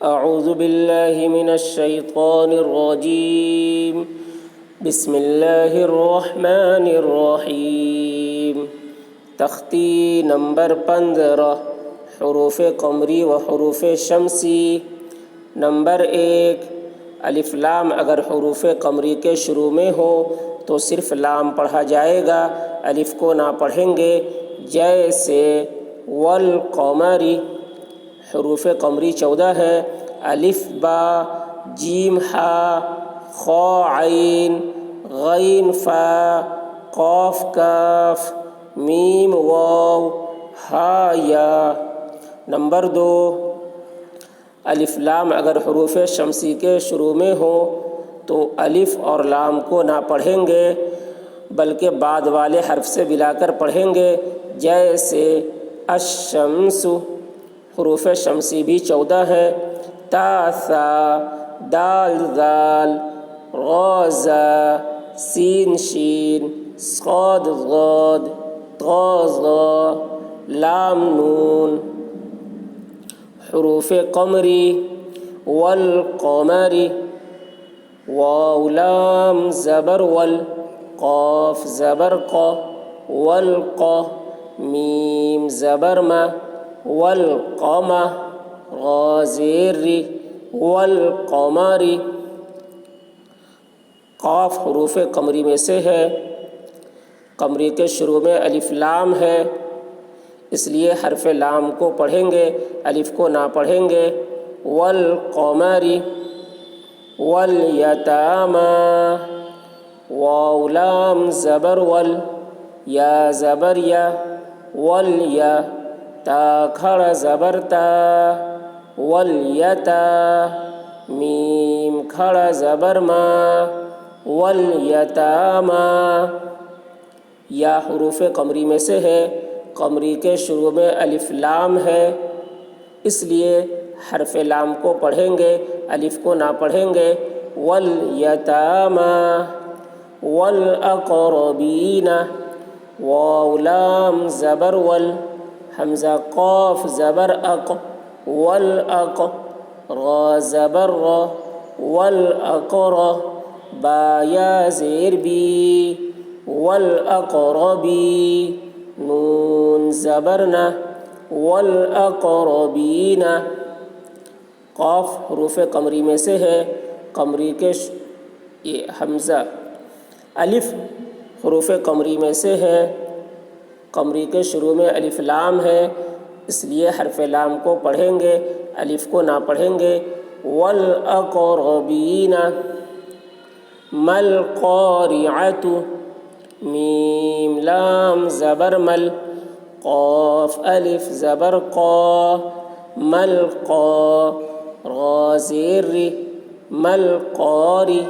اعوذ باللہ من الشیطان الرجیم بسم اللہ الرحمن الرحیم۔ تختی نمبر 15، حروف قمری و حروف شمسی۔ نمبر 1، الف لام اگر حروف قمری کے شروع میں ہو تو صرف لام پڑھا جائے گا، الف کو نہ پڑھیں گے۔ جیسے والقمری، حروف قمری 14 ہیں، الف با، جیم ہا، خا عین، غین فا، قاف کاف، میم واو، ہا یا۔ نمبر 2، الف لام اگر حروف شمسی کے شروع میں ہو تو الف اور لام کو نہ پڑھیں گے بلکہ بعد والے حرف سے ملا کر پڑھیں گے۔ جیسے الشمس، حروف شمسی بھی 14 ہیں، تا ثا، دال ذال، غا زا، سین شین، صاد ضاد، طا ظا، لام نون۔ حروف قمری، والقمری، واو لام زبر ول، قاف زبر قا، والقا، میم زبر ما، والقمہ، غا زیر ری، والقمری۔ قاف حروف قمری میں سے ہے، قمری کے شروع میں الف لام ہے، اس لیے حرف لام کو پڑھیں گے، الف کو نہ پڑھیں گے۔ والقمری، والیتامی، واو لام زبر ول، یا زبر یا، والیا، تا کھڑا زبر تا، والیتا، میم کھڑا زبر ما، والیتاما۔ یا حروف قمری میں سے ہے، قمری کے شروع میں الف لام ہے، اس لیے حرف لام کو پڑھیں گے، الف کو نہ پڑھیں گے۔ والیتاما، والاقربین، واو لام زبر ول، حمزہ قاف زبر اق، والاق، را زبر را، والاقر، با یا زیر بی، والاقربی، نون زبرنا، والاقربین۔ قاف حروف قمری میں سے ہے، قمری کے یہ حمزہ، الف حروف قمری میں سے ہے، قمری کے شروع میں الف لام ہے، اس لیے حرف لام کو پڑھیں گے، الف کو نہ پڑھیں گے۔ والاقربین۔ مالقارعۃ، میم لام زبر مل، قاف الف زبر قا، ملقا، را زیر ری، ملقاری،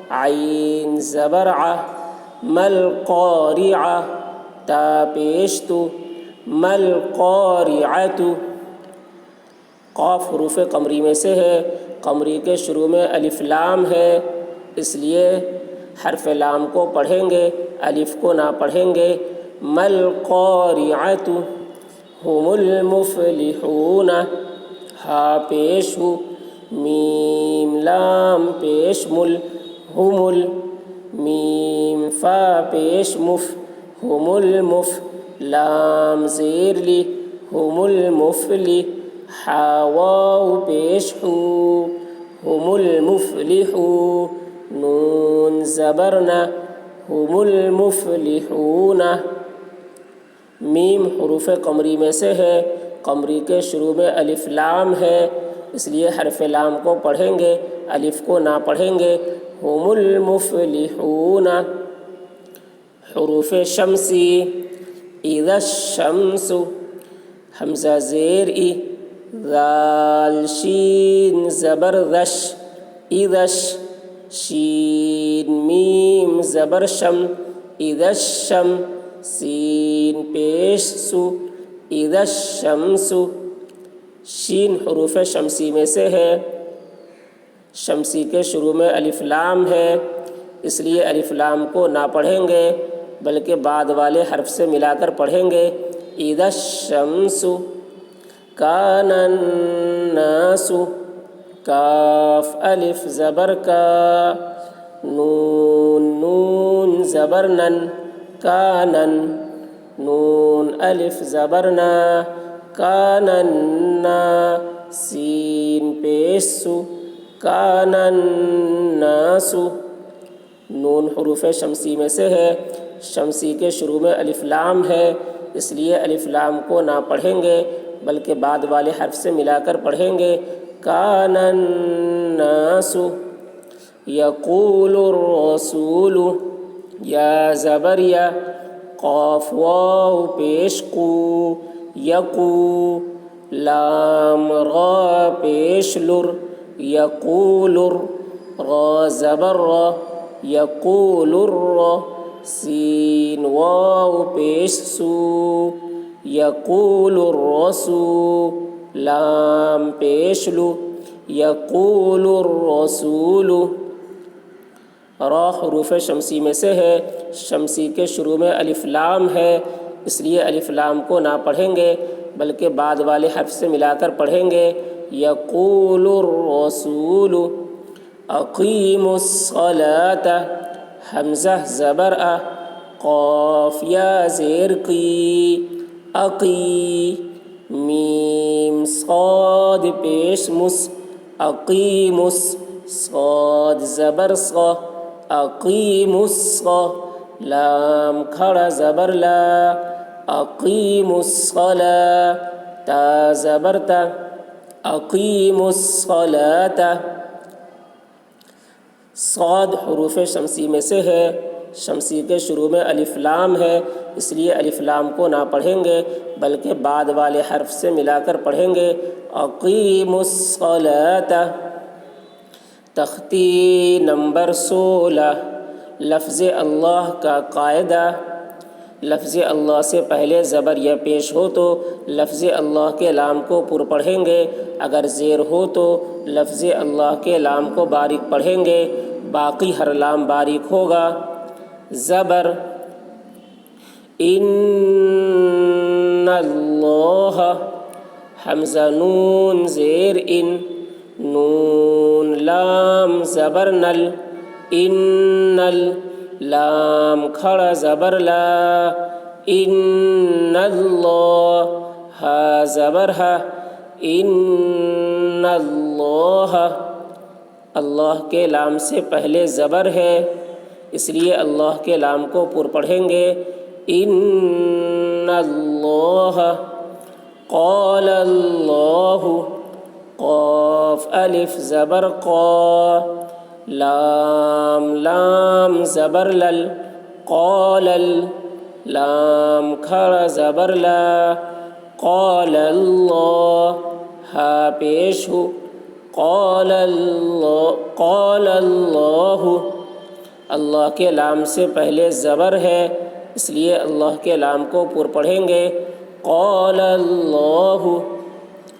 عین زبر ع، ملقارعہ، تا پیش تو، ملقارعۃ۔ قاف حروف قمری میں سے ہے، قمری کے شروع میں الف لام ہے، اس لیے حرف لام کو پڑھیں گے، الف کو نہ پڑھیں گے۔ مالقارعۃ، هم المفلحون، ہا پیش ہو، میم لام پیش مل، هم ال، میم فا پیش مف، هم المف، لام زیر لی، هم المفلی، حا واو پیش ہو، هم المفلحون، نون زبرنا، هم المفلحون۔ میم حروف قمری میں سے ہے، قمری کے شروع میں الف لام ہے، اس لیے حرف لام کو پڑھیں گے، الف کو نہ پڑھیں گے۔ هم المفلحون۔ حروف شمسی، اذا الشمس، حمزہ زیر ای، ذال شین زبر ذش، اذش، شین میم زبر شم، اذا الشم، سین پیش سو، اذا الشمس۔ شین حروف شمسی میں سے ہے، شمسی کے شروع میں الف لام ہے، اس لیے الف لام کو نہ پڑھیں گے بلکہ بعد والے حرف سے ملا کر پڑھیں گے۔ اذا الشمس، کان الناس، کاف الف زبر کا، نون نون زبر نن، کانن، نون الف زبر نا، کانن نا، سین پیش سو، کانن ناسو۔ نون حروف شمسی میں سے ہے، شمسی کے شروع میں الف لام ہے، اس لیے الف لام کو نہ پڑھیں گے بلکہ بعد والے حرف سے ملا کر پڑھیں گے، کان الناس۔ یقول الرسول، یا زبر یا، قاف واو پیش قو، یقو، لام را پیش لر، یقولر، را زبر را، یقول الر، سین واو پیش سو، یقول الرسو، لام پیش لو، یقول الرسول۔ را حروف شمسی میں سے ہے، شمسی کے شروع میں الف لام ہے، اس لیے الف لام کو نہ پڑھیں گے بلکہ بعد والے حرف سے ملا کر پڑھیں گے، یقول الرسول۔ اقیموا الصلاۃ، حمزہ زبر ا، قاف یا زیر قی، اقی، میم صاد پیش مس، اقیمس، صاد زبر صا، اقیموا الصلاۃ، لام کھڑا زبر لا، اقیموا الصلاۃ، تا زبر تا، اقیموا الصلاۃ۔ صاد حروف شمسی میں سے ہے، شمسی کے شروع میں الف لام ہے، اس لیے الف لام کو نہ پڑھیں گے بلکہ بعد والے حرف سے ملا کر پڑھیں گے، اقیموا الصلاۃ۔ تختی نمبر 16، لفظ اللہ کا قاعدہ۔ لفظ اللہ سے پہلے زبر یا پیش ہو تو لفظ اللہ کے لام کو پر پڑھیں گے، اگر زیر ہو تو لفظ اللہ کے لام کو باریک پڑھیں گے، باقی ہر لام باریک ہوگا۔ زبر، ان اللہ، حمزہ نون زیر ان، نون لام زبر نل، انل، لام کھڑا زبر لا، ان اللہ، ہا زبر ہا، ان اللہ۔ اللہ کے لام سے پہلے زبر ہے، اس لیے اللہ کے لام کو پر پڑھیں گے، ان اللہ۔ قال اللہ، قاف الف زبر قا، لام لام زبر لل، قال، لام کھڑا زبر لا، قال اللہ، ہا پیش ہو، قال اللہ، قال اللہ۔ اللہ کے لام سے پہلے زبر ہے، اس لیے اللہ کے لام کو پر پڑھیں گے، قال اللہ۔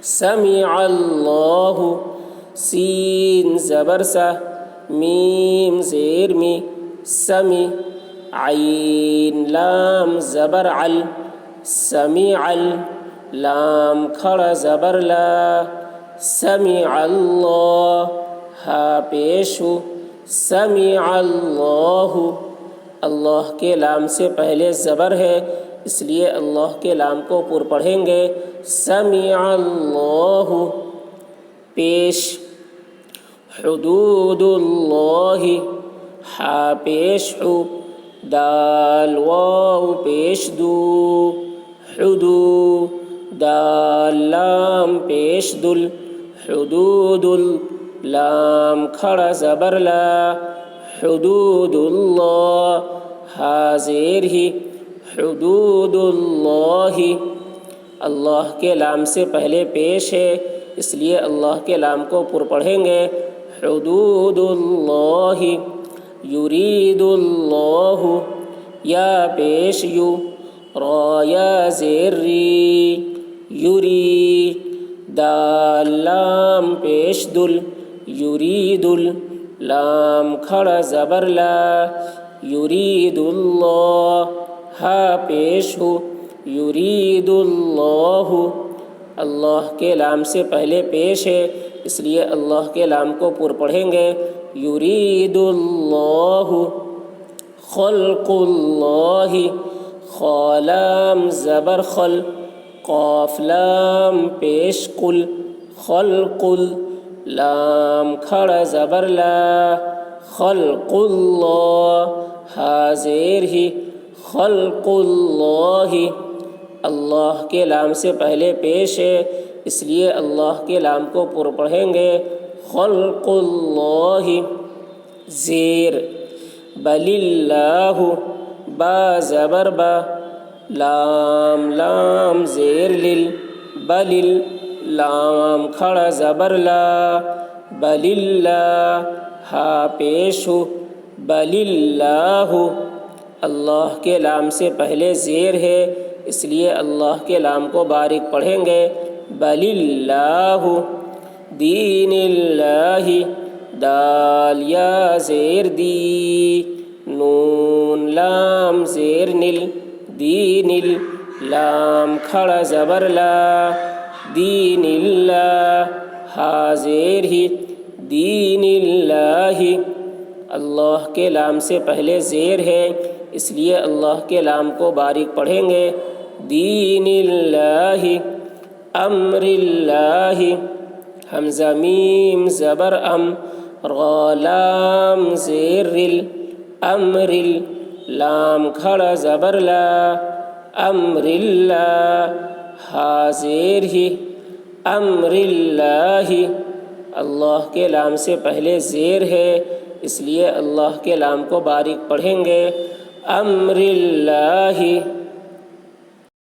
سمع اللہ، سین زبر سا، میم زیر می، سمی، عین لام زبر عل، سمع، لام کھڑا زبر لا، سمع اللہ، ہا پیش ہو، سمع اللہ۔ اللہ کے لام سے پہلے زبر ہے، اس لیے اللہ کے لام کو پر پڑھیں گے، سمع اللہ۔ پیش، حدود اللہ، ہا پیش ہو، دال واو پیش دو، حدو، دال لام پیش دل، حدود، لام کھڑا زبر لا، حدود اللہ، ہا زیر ہی، حدود اللہ۔ اللہ کے لام سے پہلے پیش ہے، اس لیے اللہ کے لام کو پر پڑھیں گے، حدود اللہ۔ یرید اللہ، یا پیش یو، را یا زیر ری، یری، دال لام پیش دل، یرید، لام کھڑا زبر لا، یرید اللہ، ہا پیش ہو، یرید اللہ۔ اللہ کے لام سے پہلے پیش ہے، اس لیے اللہ کے لام کو پر پڑھیں گے یرید اللہ خلق اللہ خالام زبر خل قاف لام پیش قل خلق لام کھڑا زبر لا خلق اللہ حاضر ہی خلق اللہ اللہ کے لام سے پہلے پیش ہے اس لیے اللہ کے لام کو پر پڑھیں گے خلق اللہ زیر بل اللہ با زبر با لام لام زیر لل بل لام کھڑا زبر لا بل اللہ ہا پیش ہو بل اللہ اللہ کے لام سے پہلے زیر ہے اس لیے اللہ کے لام کو باریک پڑھیں گے بل اللہ دین اللہ دال یا زیر دی نون لام زیر نل دین لام کھڑا زبر لا دین اللہ حاضر ہی دین اللہ اللہ کے لام سے پہلے زیر ہے اس لیے اللہ کے لام کو باریک پڑھیں گے دین اللہ امر اللہ حمزہ میم زبر ام غلام زیر رل امر لام کھڑا زبر لا امر اللہ حاضر ہی امر اللہ اللہ کے لام سے پہلے زیر ہے اس لیے اللہ کے لام کو باریک پڑھیں گے امر اللہ